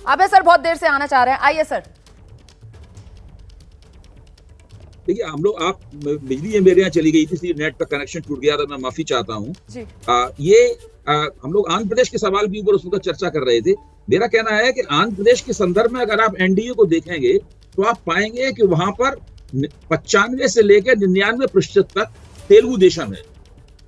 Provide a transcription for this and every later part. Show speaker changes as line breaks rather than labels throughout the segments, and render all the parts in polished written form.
अभय sir बहुत देर से आना चाह रहे हैं, आइए सर।
देखिए हम लोग, आप बिजली मेरे यहाँ चली गई थी इसलिए नेट का कनेक्शन टूट गया था, मैं माफी चाहता हूँ
जी।
हम लोग आंध्र प्रदेश के सवाल के ऊपर उस वक्त चर्चा कर रहे थे। मेरा कहना है कि आंध्र प्रदेश के संदर्भ में अगर आप एनडीए को देखेंगे तो आप पाएंगे कि वहां पर 95 से लेकर 99% तक तेलुगु देशम है,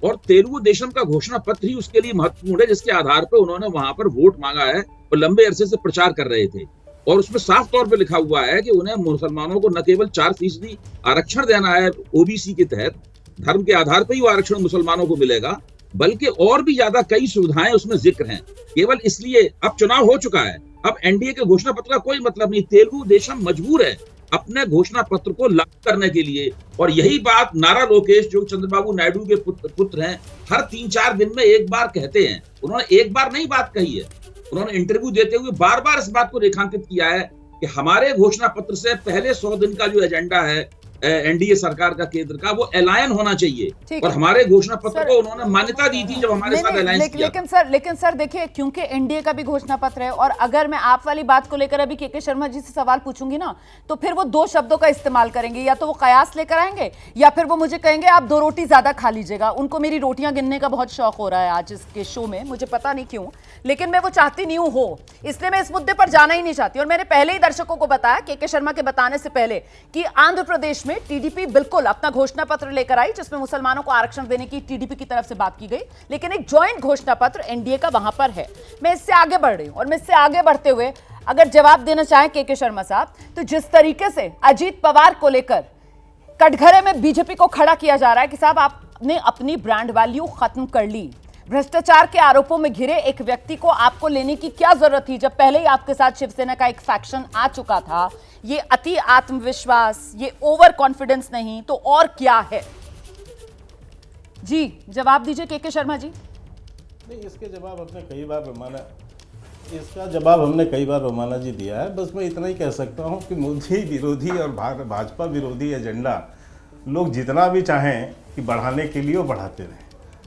और तेलुगु देशम का घोषणा पत्र ही उसके लिए महत्वपूर्ण है, जिसके आधार पर उन्होंने वहां पर वोट मांगा है और लंबे अरसे से प्रचार कर रहे थे। और उसमें साफ तौर पे लिखा हुआ है कि उन्हें मुसलमानों को न केवल 4% आरक्षण देना है ओबीसी के तहत, धर्म के आधार पर ही वो आरक्षण मुसलमानों को मिलेगा, बल्कि और भी ज्यादा कई सुविधाएं उसमें जिक्र हैं। केवल इसलिए अब चुनाव हो चुका है, अब एनडीए के घोषणा पत्र का कोई मतलब नहीं। तेलुगु देशम मजबूर है अपने घोषणा पत्र को लागू करने के लिए, और यही बात नारा लोकेश जो चंद्रबाबू नायडू के पुत्र हैं, हर 3-4 दिन में एक बार कहते हैं। उन्होंने एक बार नहीं बात कही है, उन्होंने इंटरव्यू देते हुए बार बार इस बात को रेखांकित किया है कि हमारे घोषणा पत्र से पहले 100 दिन का जो एजेंडा है एनडीए सरकार का केंद्र का, वो अलायन होना चाहिए, और हमारे घोषणा पत्र को उन्होंने मान्यता दी थी जब हमारे साथ अलायंस किया।
लेकिन सर देखिए, क्योंकि एनडीए का भी घोषणा पत्र है, और अगर मैं आप वाली बात को लेकर अभी के शर्मा जी से सवाल पूछूंगी ना, तो फिर वो 2 शब्दों का इस्तेमाल करेंगे, या तो वो कयास लेकर आएंगे या फिर वो मुझे कहेंगे आप 2 रोटी ज्यादा खा लीजिएगा। उनको मेरी रोटियां गिनने का बहुत शौक हो रहा है आज इसके शो में, मुझे पता नहीं क्यों, लेकिन मैं वो चाहती नहीं हूं हो, इसलिए मैं इस मुद्दे पर जाना ही नहीं चाहती। और मैंने पहले ही दर्शकों को बताया, के शर्मा के बताने से पहले, कि आंध्र प्रदेश में टीडीपी बिल्कुल अपना घोषणा पत्र लेकर आई, जिसमें मुसलमानों को आरक्षण देने की टीडीपी की तरफ से बात की गई, लेकिन एक जॉइंट घोषणा पत्र एनडीए का वहां पर है। मैं इससे आगे बढ़ रही हूं, और मैं इससे आगे बढ़ते हुए अगर जवाब देना चाहें के शर्मा साहब, तो जिस तरीके से अजीत पवार को लेकर कटघरे में बीजेपी को खड़ा किया जा रहा है कि साहब आपने अपनी ब्रांड वैल्यू खत्म कर ली, भ्रष्टाचार के आरोपों में घिरे एक व्यक्ति को आपको लेने की क्या जरूरत थी, जब पहले ही आपके साथ शिवसेना का एक फैक्शन आ चुका था। ये अति आत्मविश्वास, ये ओवर कॉन्फिडेंस नहीं तो और क्या है? जी जवाब दीजिए के शर्मा जी।
नहीं, इसके जवाब हमने कई बार रोमाना इसका जवाब हमने कई बार रोमाना जी दिया है। बस मैं इतना ही कह सकता हूं कि मोदी विरोधी और भाजपा विरोधी एजेंडा लोग जितना भी चाहें कि बढ़ाने के लिए वो बढ़ाते रहें।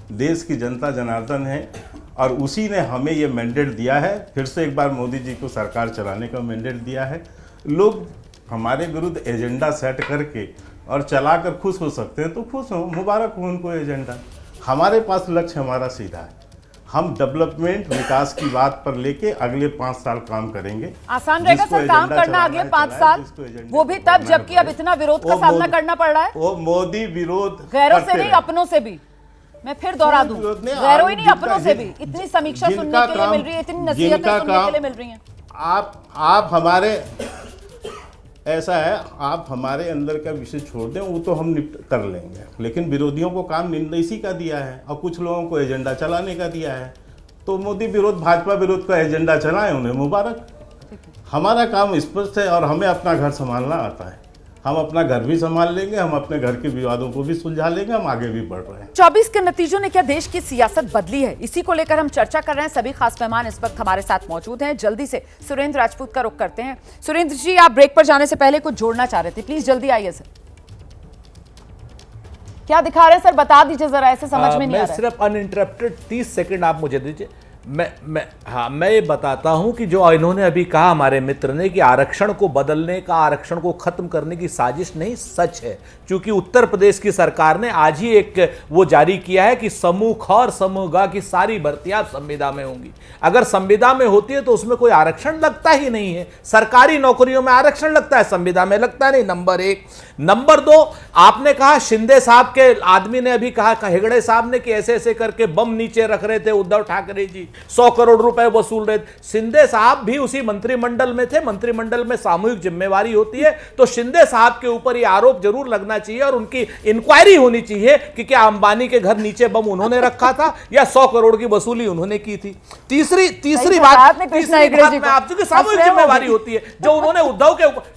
देश की जनता जनार्दन है, और उसी ने हमें ये मैंडेट दिया है, फिर से एक बार मोदी जी को सरकार चलाने का मैंडेट दिया है। लोग हमारे विरुद्ध एजेंडा सेट करके और चलाकर खुश हो सकते हैं तो खुश हो, मुबारक हो उनको एजेंडा। हमारे पास लक्ष्य हमारा सीधा है, हम डेवलपमेंट विकास की बात पर लेके अगले 5 साल काम करेंगे।
आसान रहेगा सर काम करना अगले 5 साल, वो भी तब जबकि अब इतना विरोध का सामना करना पड़ रहा है।
वो मोदी विरोध
गैरों से नहीं अपनों से भी, मैं फिर दोहरा दूं, गैरों ही नहीं अपनों से भी इतनी समीक्षा सुनने के लिए मिल रही है, इतनी नसीहतें सुनने के लिए मिल रही हैं।
आप हमारे ऐसा है, आप हमारे अंदर का विषय छोड़ दें, वो तो हम निपट कर लेंगे, लेकिन विरोधियों को काम इसी का दिया है और कुछ लोगों को एजेंडा चलाने का दिया है। तो मोदी विरोध भाजपा विरोध का एजेंडा चलाएं, उन्हें मुबारक। हमारा काम स्पष्ट है और हमें अपना घर संभालना आता है। हम अपना घर भी संभाल लेंगे, हम अपने घर के विवादों को भी सुलझा लेंगे, हम आगे भी बढ़ रहे हैं।
24 के नतीजों ने क्या देश की सियासत बदली है, इसी को लेकर हम चर्चा कर रहे हैं। सभी खास मेहमान इस वक्त हमारे साथ मौजूद हैं। जल्दी से सुरेंद्र राजपूत का रुख करते हैं। सुरेंद्र जी, आप ब्रेक पर जाने से पहले कुछ जोड़ना चाह रहे थे, प्लीज जल्दी आइए सर। क्या दिखा रहे हैं सर, बता दीजिए जरा, ऐसे समझ में नहीं आ रहा है।
सिर्फ अनइंटरप्टेड 30 सेकंड आप मुझे दीजिए। मैं ये बताता हूं कि जो इन्होंने अभी कहा हमारे मित्र ने कि आरक्षण को बदलने का, आरक्षण को खत्म करने की साजिश नहीं, सच है। क्योंकि उत्तर प्रदेश की सरकार ने आज ही एक वो जारी किया है कि समूह ख और समूह ग की सारी भर्तियां संविदा में होंगी। अगर संविदा में होती है तो उसमें कोई आरक्षण लगता ही नहीं है। सरकारी नौकरियों में आरक्षण लगता है, संविदा में लगता नहीं, नंबर 1। नंबर 2, आपने कहा शिंदे साहब के आदमी ने अभी कहा, हेगड़े साहब ने, कि ऐसे ऐसे करके बम नीचे रख रहे थे उद्धव ठाकरे जी, 100 करोड़ रुपए वसूल रहे थे। शिंदे साहब भी उसी मंत्रिमंडल में थे, मंत्रिमंडल में सामूहिक जिम्मेवारी होती है, तो शिंदे साहब के ऊपर यह आरोप जरूर लगना चाहिए और उनकी इंक्वायरी होनी चाहिए कि क्या अंबानी के घर नीचे बम उन्होंने रखा था या 100 करोड़ की वसूली उन्होंने की थी। तीसरी बात में आपकी सामूहिक जिम्मेवारी होती है जो उन्होंने उद्धव के ऊपर।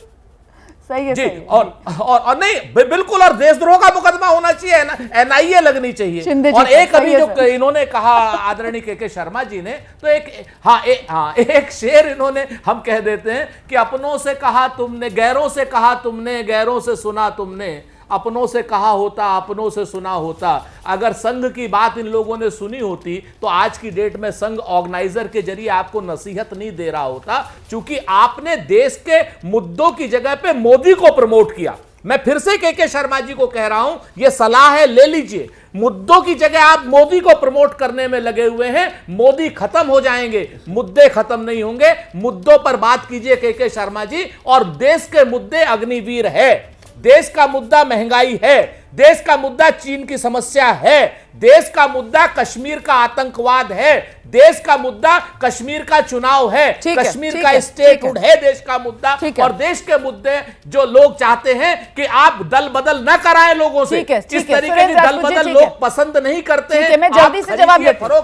सही है,
जी,
सही है।
और नहीं बिल्कुल, और देशद्रोह का मुकदमा होना चाहिए, एनआईए लगनी चाहिए। और एक अभी जो इन्होंने कहा आदरणीय के शर्मा जी ने, तो एक शेर इन्होंने हम कह देते हैं कि अपनों से कहा तुमने, गैरों से कहा तुमने, गैरों से सुना तुमने, अपनों से कहा होता, अपनों से सुना होता। अगर संघ की बात इन लोगों ने सुनी होती तो आज की डेट में संघ ऑर्गेनाइजर के जरिए आपको नसीहत नहीं दे रहा होता, क्योंकि आपने देश के मुद्दों की जगह पे मोदी को प्रमोट किया। मैं फिर से के शर्मा जी को कह रहा हूं, यह सलाह है, ले लीजिए। मुद्दों की जगह आप मोदी को प्रमोट करने में लगे हुए हैं। मोदी खत्म हो जाएंगे, मुद्दे खत्म नहीं होंगे। मुद्दों पर बात कीजिए के शर्मा जी। और देश के मुद्दे अग्निवीर है। देश का मुद्दा महंगाई है, देश का मुद्दा चीन की समस्या है, देश का मुद्दा कश्मीर का आतंकवाद है, देश का मुद्दा कश्मीर का चुनाव है, कश्मीर का स्टेटहुड है देश का मुद्दा। और देश के मुद्दे जो लोग चाहते हैं कि आप दल बदल न कराएं लोगों से, इस तरीके की दल बदल लोग पसंद नहीं करते हैं।
मैं जल्दी से जवाब देती हूं।